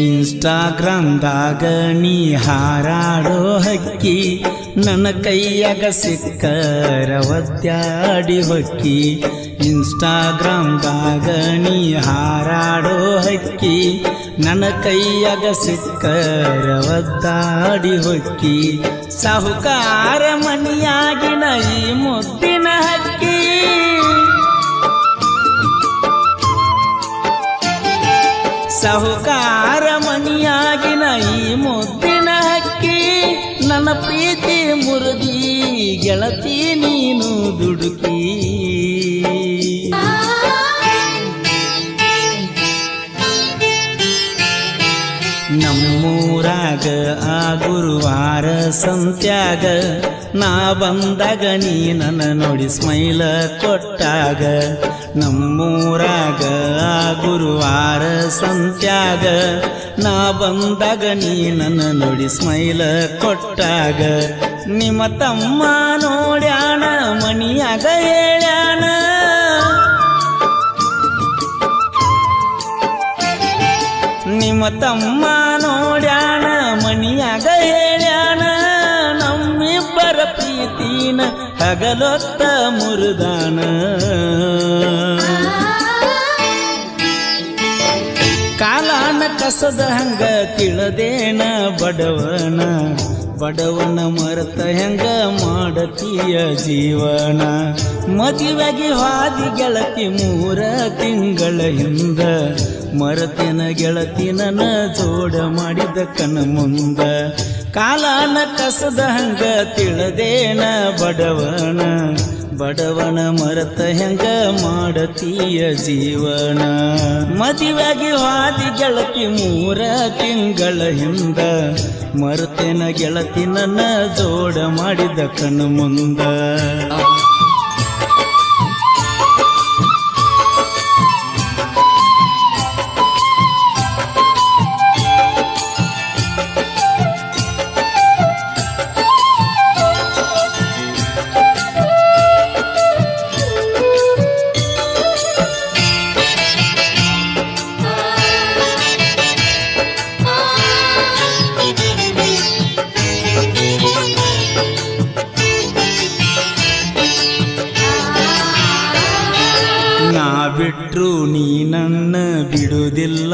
ಇನ್ಸ್ಟಾಗ್ರಾಮ್ದಾಗ ನೀ ಹಾರಾಡೋ ಹಕ್ಕಿ ನನ್ನ ಕೈಯಾಗ ಸಿಕ್ಕರ ಒದ್ದಾಡಿ ಹೊಕ್ಕಿ. ಇನ್ಸ್ಟಾಗ್ರಾಮ್ದಾಗ ನೀ ಹಾರಾಡೋ ಹಕ್ಕಿ ನನ್ನ ಕೈಯಾಗ ಸಿಕ್ಕರ ಒದ್ದಾಡಿ ಹೊಕ್ಕಿ. ಸಾಹುಕಾರ ಮನಿಯಾಗಿನ ಈ ಮುದ್ದಿನ ಹಕ್ಕಿ ಸಾಹುಕಾರ ಮನಿಯಾಗಿನ ಈ ಮುದ್ದಿನ ಹಕ್ಕಿ ನನ್ನ ಪ್ರೀತಿ ಮುರುಗಿ ಗೆಳತಿ ನೀನು ದುಡುಕಿ. ನಮ್ಮೂರಾಗ ಆ ಗುರುವಾರ ಸಂತ್ಯಾಗ ನಾ ಬಂದಾಗ ನೀ ನನ್ನ ನೋಡಿ ಸ್ಮೈಲ ಕೊಟ್ಟಾಗ. ನಮ್ಮೂರಾಗ ಆ ಗುರುವಾರ ಸಂತ್ಯಾಗ ನಾ ಬಂದಾಗ ನೀ ನನ್ನ ನೋಡಿ ಸ್ಮೈಲ ಕೊಟ್ಟಾಗ. ನಿಮ್ಮ ತಮ್ಮ ನೋಡ್ಯಾಣ ಮನಿಯಾಗ ಹೇಳ್ಯಾನ ನಿಮ್ಮ ತಮ್ಮ ನೋಡ್ಯಾಣ ಮನಿಯಾಗ ಹೇಳ್ಯಾನ ನಮ್ಮಿಬ್ಬರ ಪ್ರೀತಿನ ಹಗಲೊತ್ತ ಮುರುದಾನ. ಕಾಲಾನ ಕಸದ ಹಂಗ ತಿಳದೇನ ಬಡವನ ಮರೆತ ಹೆಂಗ ಮಾಡತೀಯ ಜೀವನ. ಮದುವೆಗೆ ಹಾದಿ ಗೆಳತಿ 3 ತಿಂಗಳ ಹಿಂದ ಮರತಿನ ಗೆಳತಿ ನನ್ನ ಜೋಡ ಮಾಡಿದ ಕಣ ಮುಂದ. ಕಾಲಾನ ಕಸದ ಹಂಗ ತಿಳದೇನ ಬಡವನ ಮರತ ಹೆಂಗ ಮಾಡತೀಯ ಜೀವನ. ಮದುವೆಗೆ ಹಾದಿ ಗೆಳತಿ 3 ತಿಂಗಳ ಹಿಂದ ಮರತಿನ ಗೆಳತಿ ನನ್ನ ಜೋಡ ಮಾಡಿದ ಕಣ ಮುಂದ. ಬಿಟ್ರು ನೀ ನನ್ನ ಬಿಡುವುದಿಲ್ಲ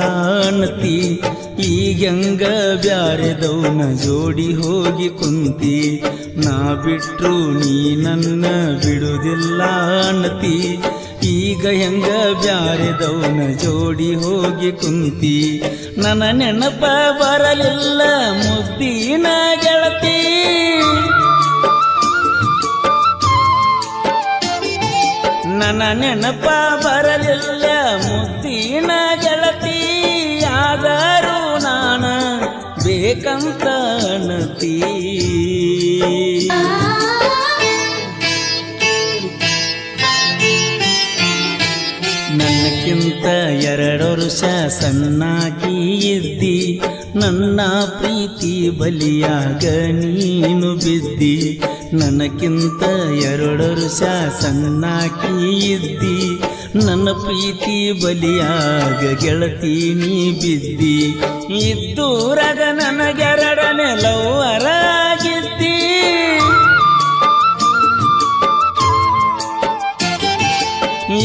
ಅನ್ನತಿ ಈಗಂಗ ಬ್ಯಾರೆದವನ ಜೋಡಿ ಹೋಗಿ ಕುಂತಿ. ನಾ ಬಿಟ್ರು ನೀ ನನ್ನ ಬಿಡುವುದಿಲ್ಲ ಅನ್ನತಿ ಈಗ ಹೆಂಗ ಬ್ಯಾರೆದವನ ಜೋಡಿ ಹೋಗಿ ಕುಂತಿ. ನನ್ನ ನೆನಪ ಬರಲಿಲ್ಲ ಮುದ್ದಿನ ಗೆಳತಿ ನನ್ನ ನೆನಪ ಬರಲಿಲ್ಲ ಮುದ್ದಿನ ಗೆಳತಿ ಆದರೂ ನಾನ ಬೇಕಂತ ಅನ್ನತಿ. ನನ್ನಕ್ಕಿಂತ 2 ವರ್ಷ ಸಣ್ಣಾಕಿ ಇದ್ದಿ ನನ್ನ ಪ್ರೀತಿ ಬಲಿಯಾಗ ನೀನು ಬಿದ್ದಿ. ನನಕ್ಕಿಂತ 2 ವರ್ಷ ಸಣ್ಣಾಕಿ ಇದ್ದಿ ನನ್ನ ಪ್ರೀತಿ ಬಲಿಯಾಗ ಗೆಳತಿ ನೀ ಬಿದ್ದಿ. ಇದ್ದೂರಾಗ ನನಗೆ2ನೇ ಲವ್ವರ ಆಗಿದ್ದಿ.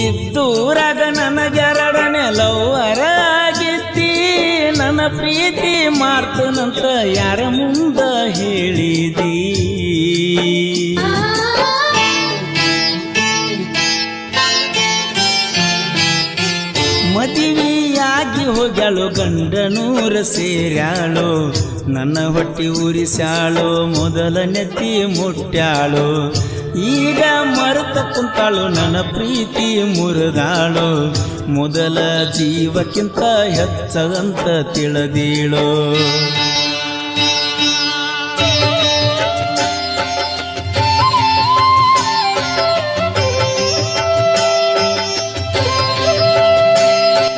ಇದ್ದೂರಾಗ ನನಗೆ2ನೇ ಲವ್ವರ ಆಗಿದ್ದಿ. ನನ್ನ ಪ್ರೀತಿ ಮಾಡ್ತನಂತ ಯಾರ ಮುಂದ ಹೇಳಿದಿ. ಮದುವೆಯಾಗಿ ಹೋಗ್ಯಾಳು ಗಂಡನೂರ ಸೇರ್ಯಾಳು ನನ್ನ ಹೊಟ್ಟಿ ಉರಿಸ್ಯಾಳು ಮೊದಲ ನೆತ್ತಿ ಮುಟ್ಟ್ಯಾಳು. ಈಗ ಮರೆತ ಕುಂತಾಳು ನನ್ನ ಪ್ರೀತಿ ಮುರಿದಾಳು ಮೊದಲ ಜೀವಕ್ಕಿಂತ ಹೆಚ್ಚಂತ ತಿಳಿದೀಳು.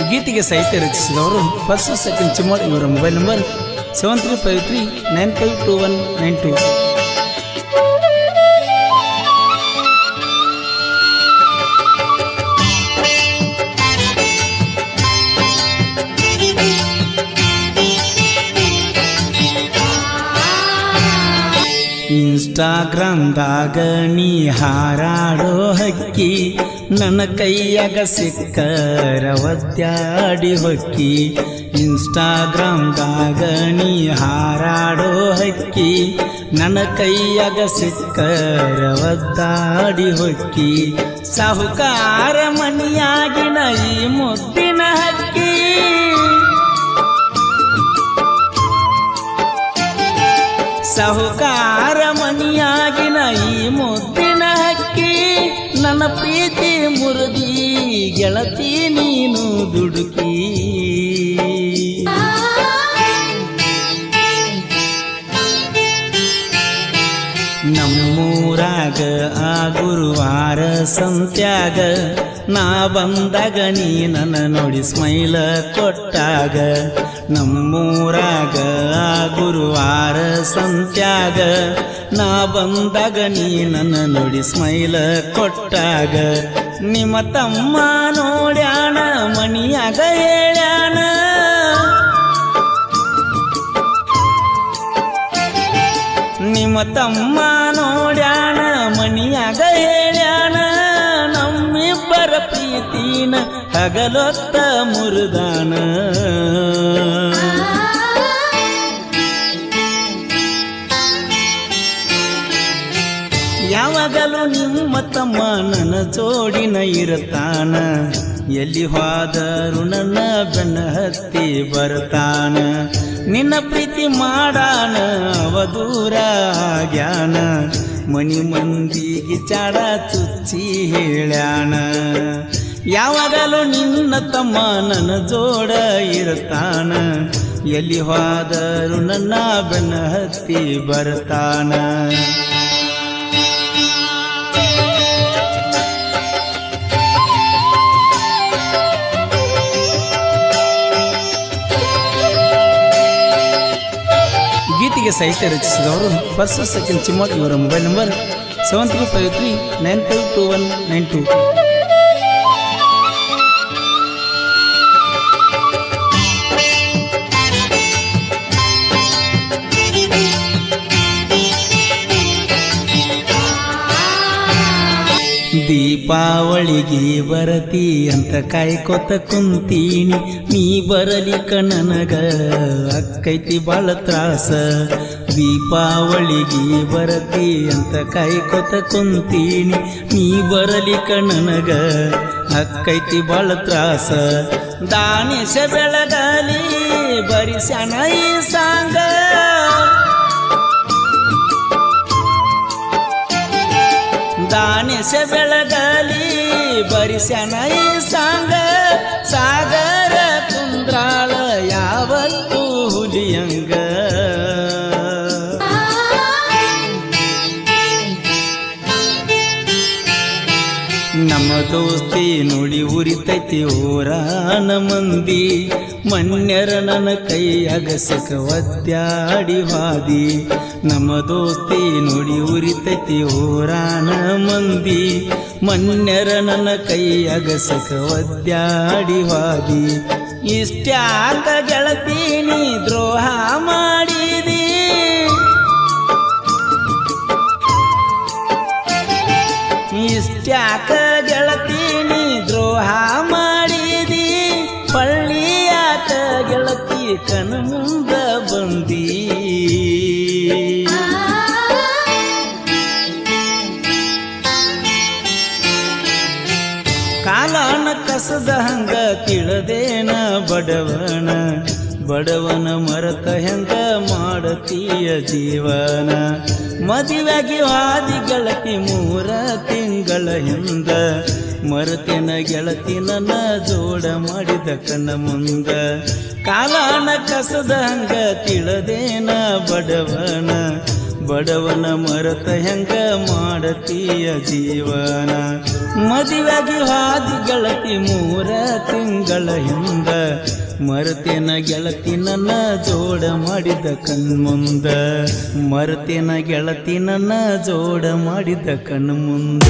ಗೀತೆಗೆ ಸಾಹಿತ್ಯ ರಚಿಸಿದವರು ಫಸ್ಟ್ ಸೆಕೆಂಡ್ ಚಿಮ್ಮೋಡ್. ಇವರ ಮೊಬೈಲ್ ನಂಬರ್ 7353952192. ಇನ್ಸ್ಟಾಗ್ರಾಮ್ದಾಗ ನೀ ಹಾರಾಡೋ ಹಕ್ಕಿ ನನ್ನ ಕೈಯಾಗ ಸಿಕ್ಕರ ಒದ್ದಾಡಿ ಹೊಕ್ಕಿ ಇನ್ಸ್ಟಾಗ್ರಾಮ್ದಾಗ ನೀ ಹಾರಾಡೋ ಹಕ್ಕಿ ನನ್ನ ಕೈಯಾಗ ಸಿಕ್ಕರ ಒದ್ದಾಡಿ ಹೊಕ್ಕಿ ಸಾಹುಕಾರ ಮನಿಯಾಗಿನ ಈ ಮುದ್ದಿನ ಹಕ್ಕಿ ಸಾಹುಕಾರ ಮನಿಯಾಗಿನ ಈ ಮುದ್ದಿನ ಹಕ್ಕಿ ನನ್ನ ಪ್ರೀತಿ ಮುರುದಿ ಗೆಳತಿ ನೀನು ದುಡುಕಿ ನಮ್ಮೂರಾಗ ಆ ಗುರುವಾರ ಸಂತ್ಯಾಗ ನಾ ಬಂದಾಗ ನೀ ನನ್ನ ನೋಡಿ ಸ್ಮೈಲ ಕೊಟ್ಟಾಗ ನಮ್ಮೂರಾಗ ಆ ಗುರುವಾರ ಸಂತ್ಯಾಗ ನಾ ಬಂದಾಗ ನೀ ನನ್ನ ನೋಡಿ ಸ್ಮೈಲ ಕೊಟ್ಟಾಗ ನಿಮ್ಮ ತಮ್ಮ ನೋಡ್ಯಾಣ ಮನಿಯಾಗ ಹೇಳ್ಯಾನ ನಿಮ್ಮ ತಮ್ಮ ನೋಡ್ಯಾಣ ಮನಿಯಾಗ ಹೇಳ್ಯಾನ ನಮ್ಮಿಬ್ಬರ ಪ್ರೀತಿನ ಹಗಲೊತ್ತ ಮುರುದಾನ ಯಾವಾಗಲೂ ನಿಮ್ಮ ತಮ್ಮ ನನ್ನ ಜೋಡಿನ ಇರತಾನ ಎಲ್ಲಿ ಹೋದರೂ ನನ್ನ ಬೆನ್ನ ಹತ್ತಿ ಬರ್ತಾನ ನಿನ್ನ ಪ್ರೀತಿ ಮಾಡಾನ ಅವ ದೂರ ಆಗ್ಯಾನ ಮನಿ ಮಂದಿಗೆ ಚಾಡ ಚುಚ್ಚಿ ಹೇಳ್ಯಾನ ಯಾವಾಗಲೂ ನಿನ್ನ ತಮ್ಮ ನನ್ನ ಜೋಡ ಇರ್ತಾನ ಎಲ್ಲಿ ಹೋದರೂ ನನ್ನ ಬೆನ್ನ ಹತ್ತಿ ಬರ್ತಾನ ಗೀತೆಗೆ ಸಾಹಿತ್ಯ ರಚಿಸಿದವರು ಫಸ್ಟ್ ಸೆಕೆಂಡ್ ಚಿಮ್ಮಟ್ ಇವರ ಮೊಬೈಲ್ ನಂಬರ್ 7353952192 ದೀಪಾವಳಿಗೆ ಬರತಿ ಅಂತ ಕಾಯ್ಕೊತ ಕುಂತೀನಿ ನೀ ಬರಲಿಕ ನನಗ ಅಕ್ಕೈತಿ ಬಾಳ ತ್ರಾಸ ದೀಪಾವಳಿಗೆ ಬರತಿ ಅಂತ ಕಾಯ್ಕೊತ ಕುಂತೀನಿ ನೀ ಬರಲಿಕ ನನಗ ಅಕ್ಕೈತಿ ಬಾಳ ತ್ರಾಸ ದಾನಿಶ ಬೆಳಗಲಿ ಬರಿಸನ ಈ ಸಾಂಗ ದಾನಿಶ ಬೆಳಗಲಿ ಬರಿಸನ ಈ ಸಾಂಗ ಸಾಗರ ಕುಂದ್ರಾಳ ಯಾವತ್ತೂ ಹುಲಿಯಂಗ ನಮ್ಮ ದೋಸ್ತಿ ನೋಡಿ ಉರಿತೈತಿ ಊರಾನ ಮಂದಿ ಮನ್ಯರ ನನ್ನ ಕೈಯಾಗ ಸಿಕ್ಕ ಒದ್ದಾಡಿ ಹಾದಿ ನಮ್ಮ ದೋಸ್ತಿ ನೋಡಿ ಉರಿತೈತಿ ಊರಾನ ಮಂದಿ ಮನ್ಯರ ನನ್ನ ಕೈಯಾಗ ಸಿಕ್ಕ ಒದ್ದಾಡಿ ಹಾದಿ ಇಷ್ಟ್ಯಾಕ ಗೆಳತೀನಿ ದ್ರೋಹ ಮಾಡಿದಿ ಇಷ್ಟ್ಯಾಕ ಗೆಳತೀನಿ ದ್ರೋಹ ಮಾಡಿದಿ ಪಳ್ಳಿಯಾಕ ಗೆಳತಿ ಕಣ್ಣು ಮುಂದ ಬಂದಿ ಕಾಲನ ಕಸದ ಹಂಗ ತಿಳದೇನ ಬಡವನ ಮರತ ಹೆಂಗ ಮಾಡತೀಯ ಜೀವನ ಮದುವೆಗೆ ಹಾದಿ ಗೆಳತಿ 3 ತಿಂಗಳ ಹಿಂದ ಮರತೆನ ಗೆಳತಿ ನನ್ನ ಜೋಡ ಮಾಡಿದ ಕಣ್ಣ ಮುಂದ ಕಾಲನ ಕಸದ ಹಂಗ ತಿಳದೇನ ಬಡವನ ಮರತ ಹೆಂಗ ಮಾಡತೀಯ ಜೀವನ ಮದುವೆಗೆ ಹಾದಿ ಗೆಳತಿ 3 ತಿಂಗಳ ಹಿಂದ ಮರತೆನ ಗೆಳತಿ ನನ್ನ ಜೋಡ ಮಾಡಿದ ಕಣ್ಮುಂದ ಮರತೆನ ಗೆಳತಿ ನನ್ನ ಜೋಡ ಮಾಡಿದ ಕಣ್ಮುಂದ